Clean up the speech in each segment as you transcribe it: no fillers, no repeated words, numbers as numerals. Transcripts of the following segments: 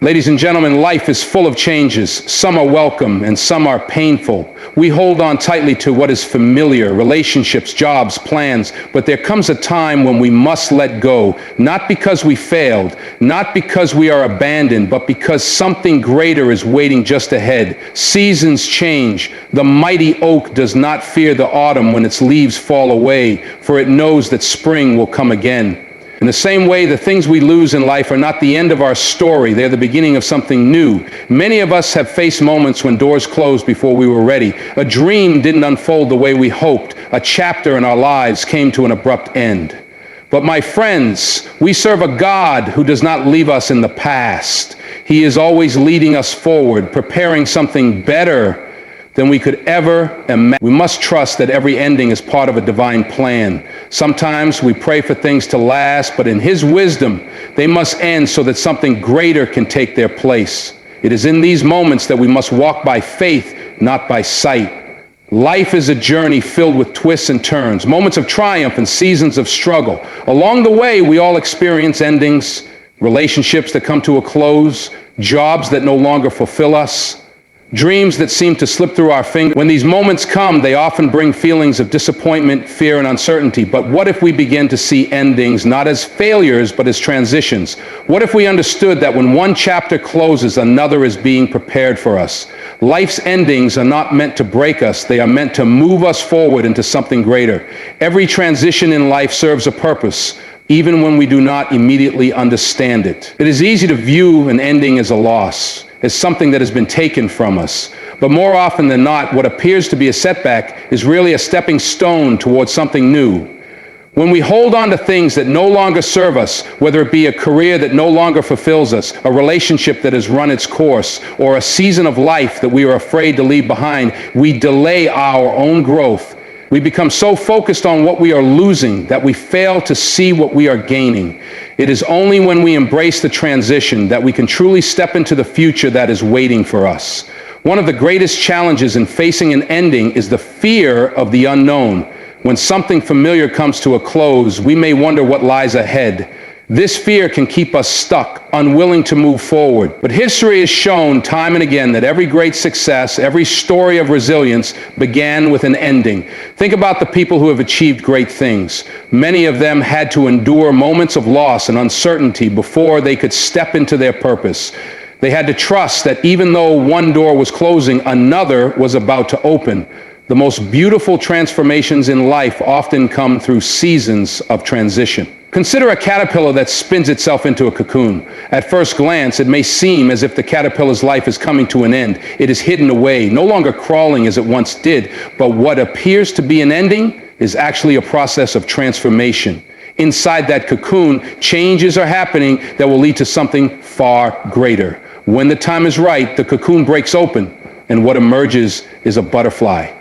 Ladies and gentlemen, life is full of changes. Some are welcome and some are painful. We hold on tightly to what is familiar, relationships, jobs, plans, but there comes a time when we must let go, not because we failed, not because we are abandoned, but because something greater is waiting just ahead. Seasons change. The mighty oak does not fear the autumn when its leaves fall away, for it knows that spring will come again. In the same way, the things we lose in life are not the end of our story. They're the beginning of something new. Many of us have faced moments when doors closed before we were ready. A dream didn't unfold the way we hoped. A chapter in our lives came to an abrupt end. But my friends, we serve a God who does not leave us in the past. He is always leading us forward, preparing something better than we could ever imagine. We must trust that every ending is part of a divine plan. Sometimes we pray for things to last, but in His wisdom, they must end so that something greater can take their place. It is in these moments that we must walk by faith, not by sight. Life is a journey filled with twists and turns, moments of triumph and seasons of struggle. Along the way, we all experience endings, relationships that come to a close, jobs that no longer fulfill us, dreams that seem to slip through our fingers. When these moments come, they often bring feelings of disappointment, fear, and uncertainty. But what if we begin to see endings not as failures, but as transitions? What if we understood that when one chapter closes, another is being prepared for us? Life's endings are not meant to break us. They are meant to move us forward into something greater. Every transition in life serves a purpose, even when we do not immediately understand it. It is easy to view an ending as a loss, as something that has been taken from us. But more often than not, what appears to be a setback is really a stepping stone towards something new. When we hold on to things that no longer serve us, whether it be a career that no longer fulfills us, a relationship that has run its course, or a season of life that we are afraid to leave behind, we delay our own growth. We become so focused on what we are losing that we fail to see what we are gaining. It is only when we embrace the transition that we can truly step into the future that is waiting for us. One of the greatest challenges in facing an ending is the fear of the unknown. When something familiar comes to a close, we may wonder what lies ahead. This fear can keep us stuck, unwilling to move forward. But history has shown time and again that every great success, every story of resilience began with an ending. Think about the people who have achieved great things. Many of them had to endure moments of loss and uncertainty before they could step into their purpose. They had to trust that even though one door was closing, another was about to open. The most beautiful transformations in life often come through seasons of transition. Consider a caterpillar that spins itself into a cocoon. At first glance, it may seem as if the caterpillar's life is coming to an end. It is hidden away, no longer crawling as it once did. But what appears to be an ending is actually a process of transformation. Inside that cocoon, changes are happening that will lead to something far greater. When the time is right, the cocoon breaks open, and what emerges is a butterfly.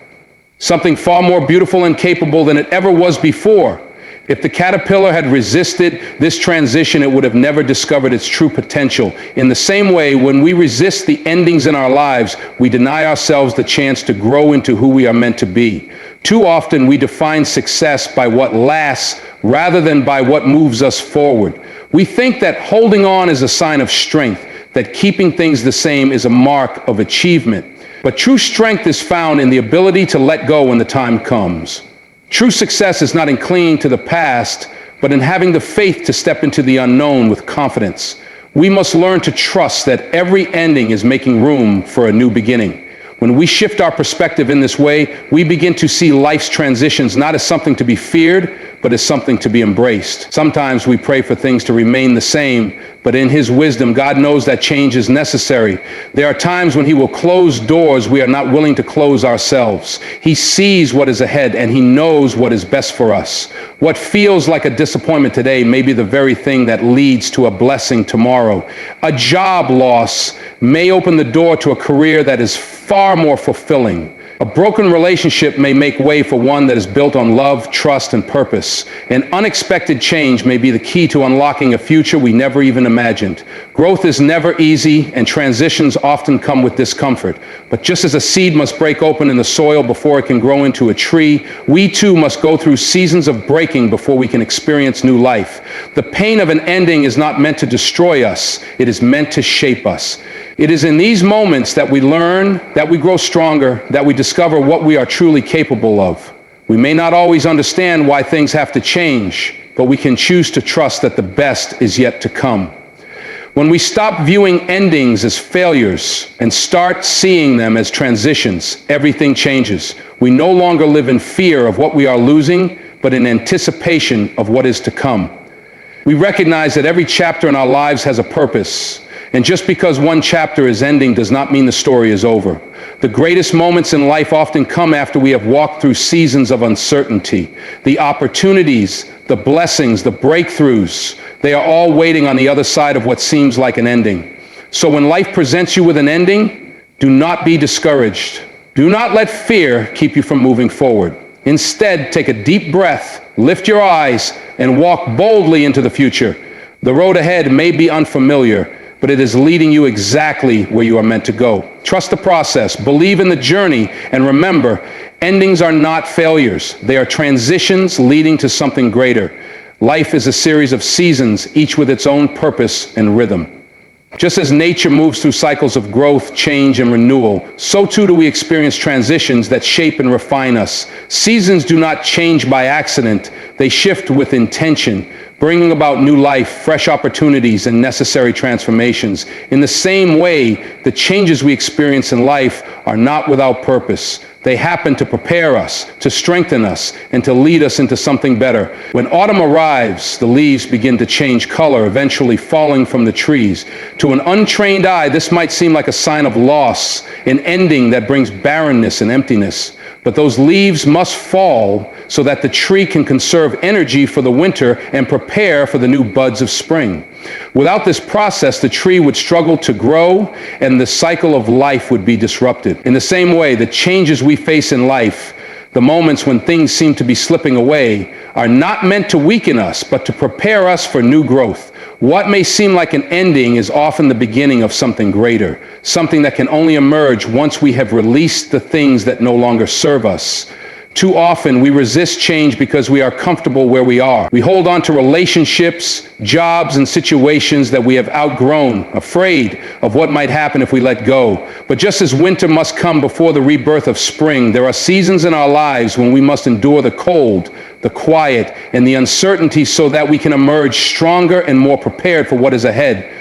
Something far more beautiful and capable than it ever was before. If the caterpillar had resisted this transition, it would have never discovered its true potential. In the same way, when we resist the endings in our lives, we deny ourselves the chance to grow into who we are meant to be. Too often, we define success by what lasts rather than by what moves us forward. We think that holding on is a sign of strength, that keeping things the same is a mark of achievement. But true strength is found in the ability to let go when the time comes. True success is not in clinging to the past, but in having the faith to step into the unknown with confidence. We must learn to trust that every ending is making room for a new beginning. When we shift our perspective in this way, we begin to see life's transitions not as something to be feared, but as something to be embraced. Sometimes we pray for things to remain the same, but in His wisdom, God knows that change is necessary. There are times when He will close doors we are not willing to close ourselves. He sees what is ahead, and He knows what is best for us. What feels like a disappointment today may be the very thing that leads to a blessing tomorrow. A job loss may open the door to a career that is far more fulfilling. A broken relationship may make way for one that is built on love, trust, and purpose. An unexpected change may be the key to unlocking a future we never even imagined. Growth is never easy, and transitions often come with discomfort. But just as a seed must break open in the soil before it can grow into a tree, we too must go through seasons of breaking before we can experience new life. The pain of an ending is not meant to destroy us. It is meant to shape us. It is in these moments that we learn, that we grow stronger, that we discover what we are truly capable of. We may not always understand why things have to change, but we can choose to trust that the best is yet to come. When we stop viewing endings as failures and start seeing them as transitions, everything changes. We no longer live in fear of what we are losing, but in anticipation of what is to come. We recognize that every chapter in our lives has a purpose. And just because one chapter is ending does not mean the story is over. The greatest moments in life often come after we have walked through seasons of uncertainty. The opportunities, the blessings, the breakthroughs, they are all waiting on the other side of what seems like an ending. So when life presents you with an ending, do not be discouraged. Do not let fear keep you from moving forward. Instead, take a deep breath, lift your eyes, and walk boldly into the future. The road ahead may be unfamiliar, but it is leading you exactly where you are meant to go. Trust the process, believe in the journey, and remember, endings are not failures. They are transitions leading to something greater. Life is a series of seasons, each with its own purpose and rhythm. Just as nature moves through cycles of growth, change, and renewal, so too do we experience transitions that shape and refine us. Seasons do not change by accident. They shift with intention, bringing about new life, fresh opportunities, and necessary transformations. In the same way, the changes we experience in life are not without purpose. They happen to prepare us, to strengthen us, and to lead us into something better. When autumn arrives, the leaves begin to change color, eventually falling from the trees. To an untrained eye, this might seem like a sign of loss, an ending that brings barrenness and emptiness. But those leaves must fall so that the tree can conserve energy for the winter and prepare for the new buds of spring. Without this process, the tree would struggle to grow and the cycle of life would be disrupted. In the same way, the changes we face in life, the moments when things seem to be slipping away, are not meant to weaken us, but to prepare us for new growth. What may seem like an ending is often the beginning of something greater, something that can only emerge once we have released the things that no longer serve us. Too often, we resist change because we are comfortable where we are. We hold on to relationships, jobs, and situations that we have outgrown, afraid of what might happen if we let go. But just as winter must come before the rebirth of spring, there are seasons in our lives when we must endure the cold, the quiet, and the uncertainty so that we can emerge stronger and more prepared for what is ahead.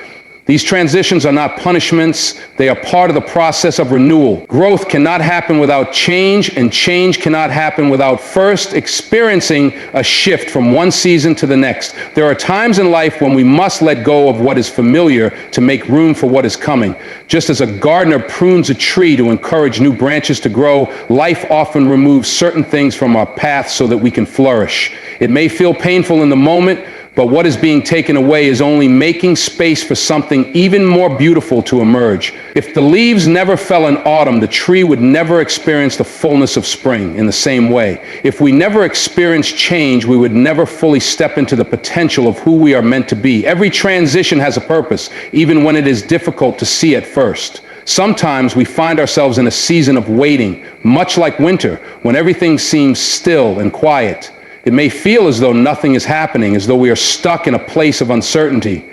These transitions are not punishments. They are part of the process of renewal. Growth cannot happen without change, and change cannot happen without first experiencing a shift from one season to the next. There are times in life when we must let go of what is familiar to make room for what is coming. Just as a gardener prunes a tree to encourage new branches to grow, life often removes certain things from our path so that we can flourish. It may feel painful in the moment, but what is being taken away is only making space for something even more beautiful to emerge. If the leaves never fell in autumn, the tree would never experience the fullness of spring in the same way. If we never experienced change, we would never fully step into the potential of who we are meant to be. Every transition has a purpose, even when it is difficult to see at first. Sometimes we find ourselves in a season of waiting, much like winter, when everything seems still and quiet. It may feel as though nothing is happening, as though we are stuck in a place of uncertainty.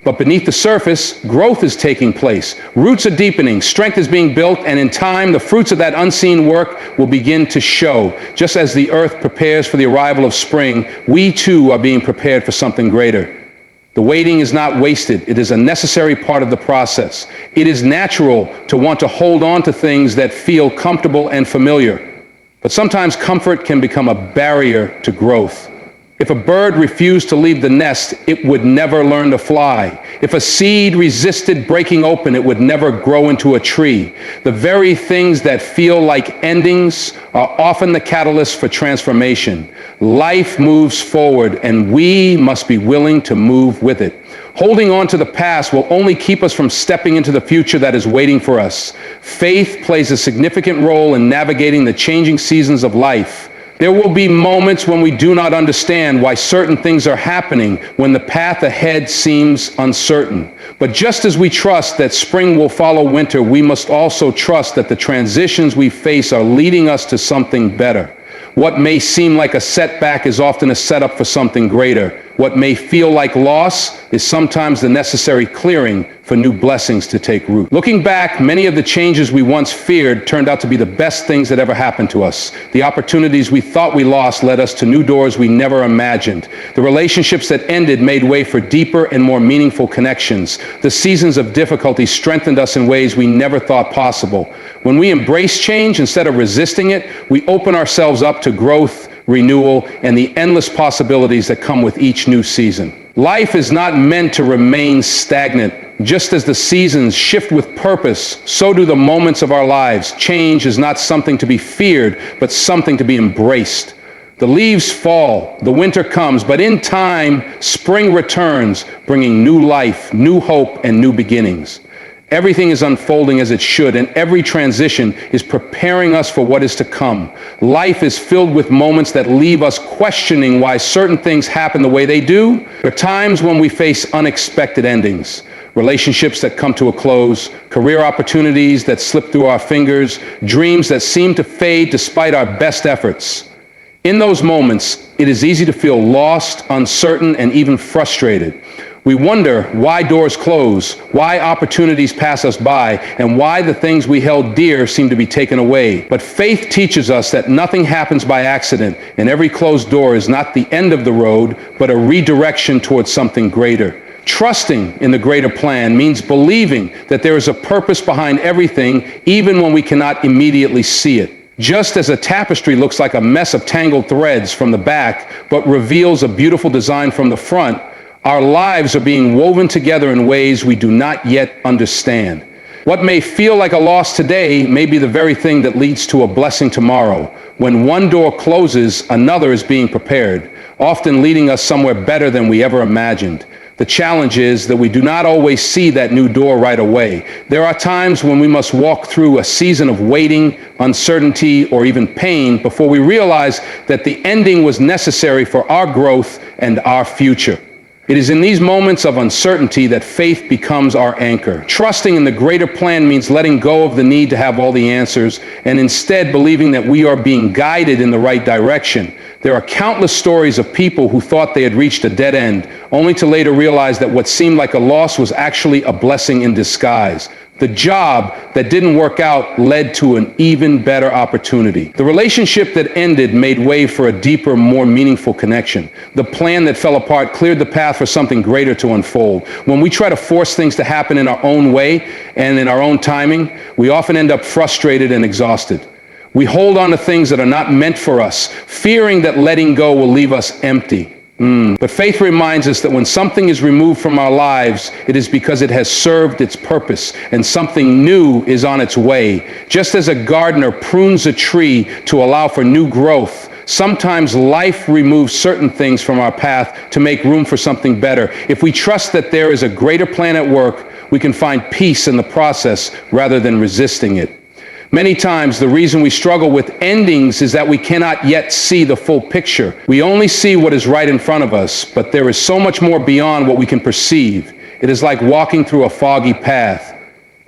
But beneath the surface, growth is taking place. Roots are deepening, strength is being built, and in time, the fruits of that unseen work will begin to show. Just as the earth prepares for the arrival of spring, we too are being prepared for something greater. The waiting is not wasted. It is a necessary part of the process. It is natural to want to hold on to things that feel comfortable and familiar. But sometimes comfort can become a barrier to growth. If a bird refused to leave the nest, it would never learn to fly. If a seed resisted breaking open, it would never grow into a tree. The very things that feel like endings are often the catalyst for transformation. Life moves forward, and we must be willing to move with it. Holding on to the past will only keep us from stepping into the future that is waiting for us. Faith plays a significant role in navigating the changing seasons of life. There will be moments when we do not understand why certain things are happening, when the path ahead seems uncertain. But just as we trust that spring will follow winter, we must also trust that the transitions we face are leading us to something better. What may seem like a setback is often a setup for something greater. What may feel like loss is sometimes the necessary clearing for new blessings to take root. Looking back, many of the changes we once feared turned out to be the best things that ever happened to us. The opportunities we thought we lost led us to new doors we never imagined. The relationships that ended made way for deeper and more meaningful connections. The seasons of difficulty strengthened us in ways we never thought possible. When we embrace change instead of resisting it, we open ourselves up to growth, renewal, and the endless possibilities that come with each new season. Life is not meant to remain stagnant. Just as the seasons shift with purpose, so do the moments of our lives. Change is not something to be feared, but something to be embraced. The leaves fall, the winter comes, but in time, spring returns, bringing new life, new hope, and new beginnings. Everything is unfolding as it should, and every transition is preparing us for what is to come. Life is filled with moments that leave us questioning why certain things happen the way they do. There are times when we face unexpected endings, relationships that come to a close, career opportunities that slip through our fingers, dreams that seem to fade despite our best efforts. In those moments, it is easy to feel lost, uncertain, and even frustrated. We wonder why doors close, why opportunities pass us by, and why the things we held dear seem to be taken away. But faith teaches us that nothing happens by accident, and every closed door is not the end of the road, but a redirection towards something greater. Trusting in the greater plan means believing that there is a purpose behind everything, even when we cannot immediately see it. Just as a tapestry looks like a mess of tangled threads from the back, but reveals a beautiful design from the front, our lives are being woven together in ways we do not yet understand. What may feel like a loss today may be the very thing that leads to a blessing tomorrow. When one door closes, another is being prepared, often leading us somewhere better than we ever imagined. The challenge is that we do not always see that new door right away. There are times when we must walk through a season of waiting, uncertainty, or even pain before we realize that the ending was necessary for our growth and our future. It is in these moments of uncertainty that faith becomes our anchor. Trusting in the greater plan means letting go of the need to have all the answers and instead believing that we are being guided in the right direction. There are countless stories of people who thought they had reached a dead end, only to later realize that what seemed like a loss was actually a blessing in disguise. The job that didn't work out led to an even better opportunity. The relationship that ended made way for a deeper, more meaningful connection. The plan that fell apart cleared the path for something greater to unfold. When we try to force things to happen in our own way and in our own timing, we often end up frustrated and exhausted. We hold on to things that are not meant for us, fearing that letting go will leave us empty. But faith reminds us that when something is removed from our lives, it is because it has served its purpose and something new is on its way. Just as a gardener prunes a tree to allow for new growth, sometimes life removes certain things from our path to make room for something better. If we trust that there is a greater plan at work, we can find peace in the process rather than resisting it. Many times, the reason we struggle with endings is that we cannot yet see the full picture. We only see what is right in front of us, but there is so much more beyond what we can perceive. It is like walking through a foggy path.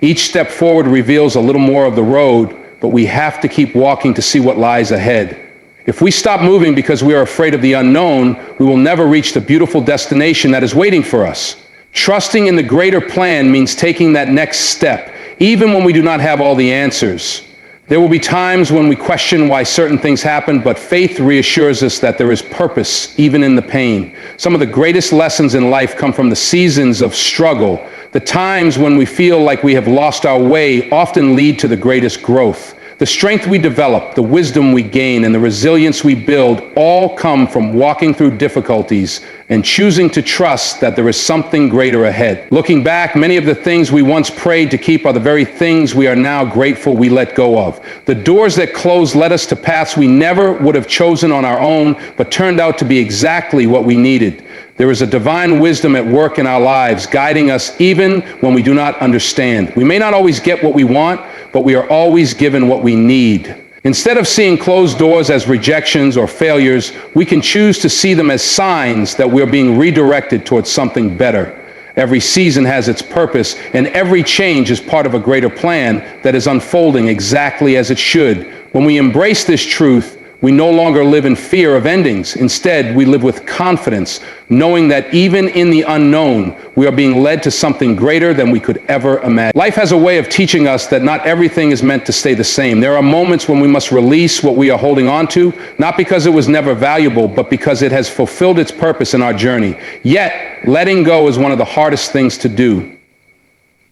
Each step forward reveals a little more of the road, but we have to keep walking to see what lies ahead. If we stop moving because we are afraid of the unknown, we will never reach the beautiful destination that is waiting for us. Trusting in the greater plan means taking that next step, even when we do not have all the answers. There will be times when we question why certain things happen, but faith reassures us that there is purpose even in the pain. Some of the greatest lessons in life come from the seasons of struggle. The times when we feel like we have lost our way often lead to the greatest growth. The strength we develop, the wisdom we gain, and the resilience we build all come from walking through difficulties and choosing to trust that there is something greater ahead. Looking back, many of the things we once prayed to keep are the very things we are now grateful we let go of. The doors that closed led us to paths we never would have chosen on our own, but turned out to be exactly what we needed. There is a divine wisdom at work in our lives, guiding us even when we do not understand. We may not always get what we want, but we are always given what we need. Instead of seeing closed doors as rejections or failures, we can choose to see them as signs that we're being redirected towards something better. Every season has its purpose, and every change is part of a greater plan that is unfolding exactly as it should. When we embrace this truth, we no longer live in fear of endings. Instead, we live with confidence, knowing that even in the unknown, we are being led to something greater than we could ever imagine. Life has a way of teaching us that not everything is meant to stay the same. There are moments when we must release what we are holding on to, not because it was never valuable, but because it has fulfilled its purpose in our journey. Yet, letting go is one of the hardest things to do.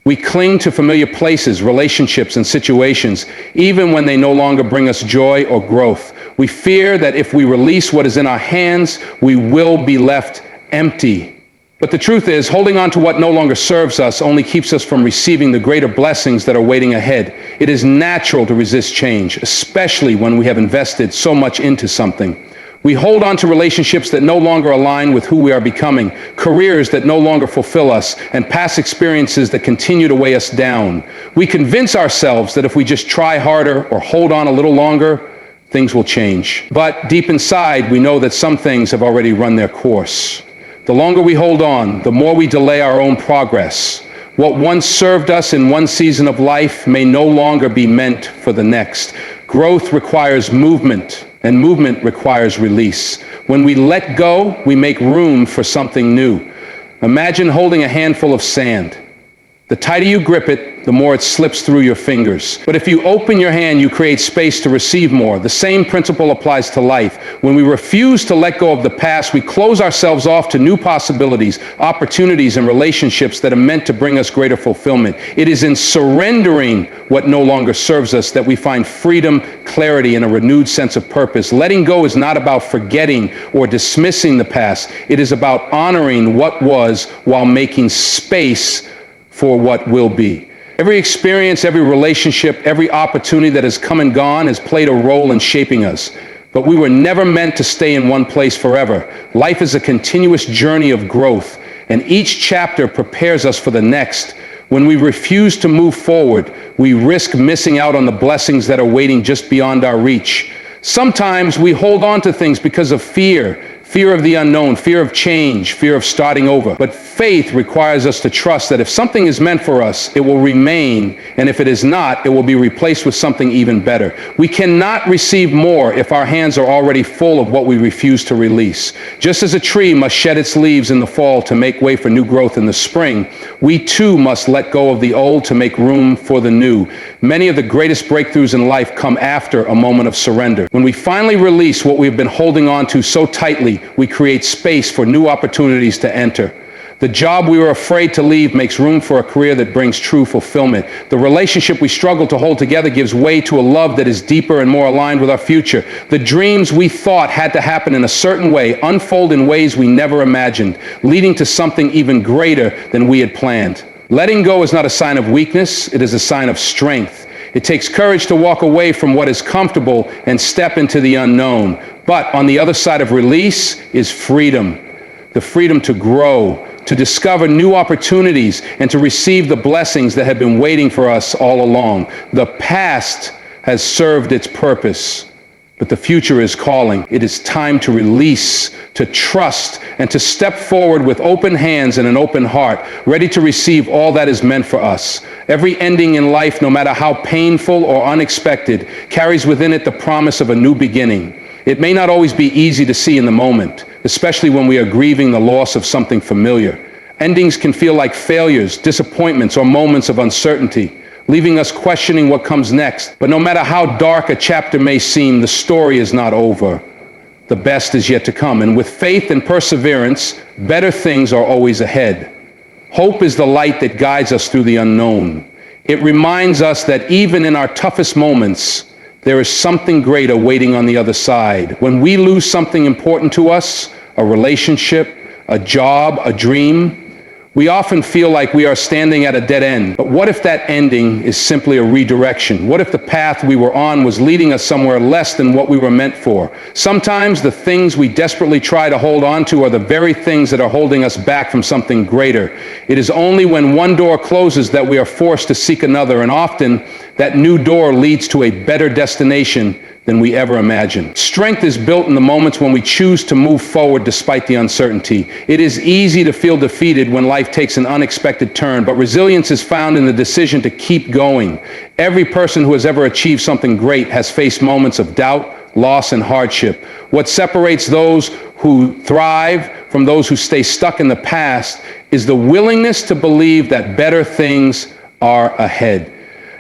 We cling to familiar places, relationships, and situations, even when they no longer bring us joy or growth. We fear that if we release what is in our hands, we will be left empty. But the truth is, holding on to what no longer serves us only keeps us from receiving the greater blessings that are waiting ahead. It is natural to resist change, especially when we have invested so much into something. We hold on to relationships that no longer align with who we are becoming, careers that no longer fulfill us, and past experiences that continue to weigh us down. We convince ourselves that if we just try harder or hold on a little longer, things will change. But deep inside, we know that some things have already run their course. The longer we hold on, the more we delay our own progress. What once served us in one season of life may no longer be meant for the next. Growth requires movement, and movement requires release. When we let go, we make room for something new. Imagine holding a handful of sand. The tighter you grip it, the more it slips through your fingers. But if you open your hand, you create space to receive more. The same principle applies to life. When we refuse to let go of the past, we close ourselves off to new possibilities, opportunities, and relationships that are meant to bring us greater fulfillment. It is in surrendering what no longer serves us that we find freedom, clarity, and a renewed sense of purpose. Letting go is not about forgetting or dismissing the past. It is about honoring what was while making space for what will be. Every experience, every relationship, every opportunity that has come and gone has played a role in shaping us. But we were never meant to stay in one place forever. Life is a continuous journey of growth, and each chapter prepares us for the next. When we refuse to move forward, we risk missing out on the blessings that are waiting just beyond our reach. Sometimes we hold on to things because of fear of the unknown, fear of change, fear of starting over. But faith requires us to trust that if something is meant for us, it will remain, and if it is not, it will be replaced with something even better. We cannot receive more if our hands are already full of what we refuse to release. Just as a tree must shed its leaves in the fall to make way for new growth in the spring, we too must let go of the old to make room for the new. Many of the greatest breakthroughs in life come after a moment of surrender. When we finally release what we've been holding on to so tightly, we create space for new opportunities to enter. The job we were afraid to leave makes room for a career that brings true fulfillment. The relationship we struggle to hold together gives way to a love that is deeper and more aligned with our future. The dreams we thought had to happen in a certain way unfold in ways we never imagined, leading to something even greater than we had planned. Letting go is not a sign of weakness, it is a sign of strength. It takes courage to walk away from what is comfortable and step into the unknown. But on the other side of release is freedom. The freedom to grow, to discover new opportunities, and to receive the blessings that have been waiting for us all along. The past has served its purpose, but the future is calling. It is time to release, to trust, and to step forward with open hands and an open heart, ready to receive all that is meant for us. Every ending in life, no matter how painful or unexpected, carries within it the promise of a new beginning. It may not always be easy to see in the moment, especially when we are grieving the loss of something familiar. Endings can feel like failures, disappointments, or moments of uncertainty, leaving us questioning what comes next. But no matter how dark a chapter may seem, the story is not over. The best is yet to come, and with faith and perseverance, better things are always ahead. Hope is the light that guides us through the unknown. It reminds us that even in our toughest moments, there is something greater waiting on the other side. When we lose something important to us, a relationship, a job, a dream, We often feel like we are standing at a dead end, but what if that ending is simply a redirection? What if the path we were on was leading us somewhere less than what we were meant for? Sometimes the things we desperately try to hold on to are the very things that are holding us back from something greater. It is only when one door closes that we are forced to seek another, and often that new door leads to a better destination than we ever imagined. Strength is built in the moments when we choose to move forward despite the uncertainty. It is easy to feel defeated when life takes an unexpected turn, but resilience is found in the decision to keep going. Every person who has ever achieved something great has faced moments of doubt, loss, and hardship. What separates those who thrive from those who stay stuck in the past is the willingness to believe that better things are ahead.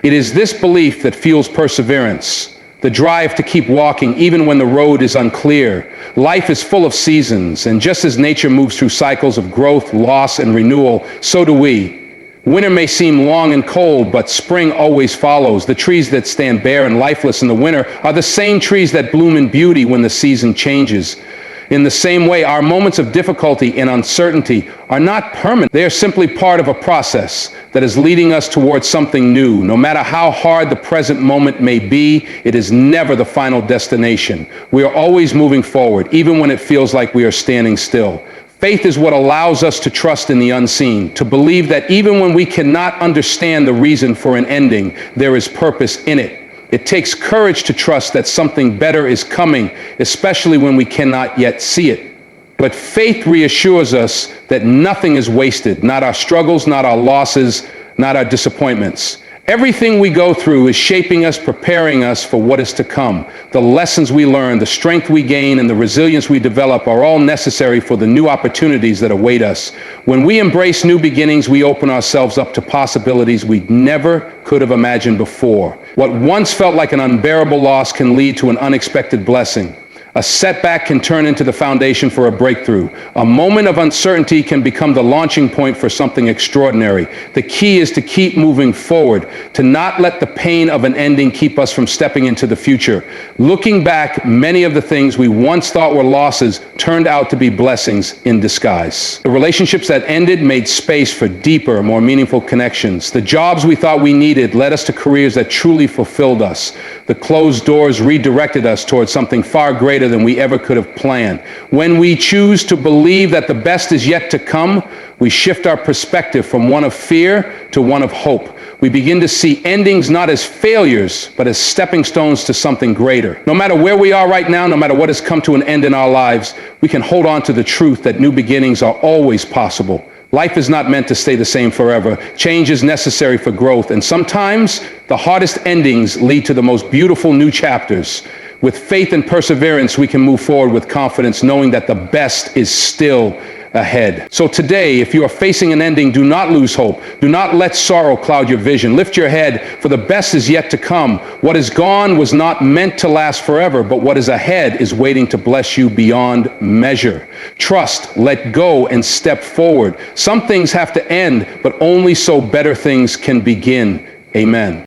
It is this belief that fuels perseverance, the drive to keep walking even when the road is unclear. Life is full of seasons, and just as nature moves through cycles of growth, loss, and renewal, so do we. Winter may seem long and cold, but spring always follows. The trees that stand bare and lifeless in the winter are the same trees that bloom in beauty when the season changes. In the same way, our moments of difficulty and uncertainty are not permanent. They are simply part of a process that is leading us towards something new. No matter how hard the present moment may be, it is never the final destination. We are always moving forward, even when it feels like we are standing still. Faith is what allows us to trust in the unseen, to believe that even when we cannot understand the reason for an ending, there is purpose in it. It takes courage to trust that something better is coming, especially when we cannot yet see it. But faith reassures us that nothing is wasted, not our struggles, not our losses, not our disappointments. Everything we go through is shaping us, preparing us for what is to come. The lessons we learn, the strength we gain, and the resilience we develop are all necessary for the new opportunities that await us. When we embrace new beginnings, we open ourselves up to possibilities we never could have imagined before. What once felt like an unbearable loss can lead to an unexpected blessing. A setback can turn into the foundation for a breakthrough. A moment of uncertainty can become the launching point for something extraordinary. The key is to keep moving forward, to not let the pain of an ending keep us from stepping into the future. Looking back, many of the things we once thought were losses turned out to be blessings in disguise. The relationships that ended made space for deeper, more meaningful connections. The jobs we thought we needed led us to careers that truly fulfilled us. The closed doors redirected us towards something far greater than we ever could have planned. When we choose to believe that the best is yet to come, we shift our perspective from one of fear to one of hope. We begin to see endings not as failures, but as stepping stones to something greater. No matter where we are right now, no matter what has come to an end in our lives, we can hold on to the truth that new beginnings are always possible. Life is not meant to stay the same forever. Change is necessary for growth, and sometimes the hardest endings lead to the most beautiful new chapters. With faith and perseverance, we can move forward with confidence, knowing that the best is still ahead. So today, if you are facing an ending, do not lose hope. Do not let sorrow cloud your vision. Lift your head, for the best is yet to come. What is gone was not meant to last forever, but what is ahead is waiting to bless you beyond measure. Trust, let go, and step forward. Some things have to end, but only so better things can begin. Amen.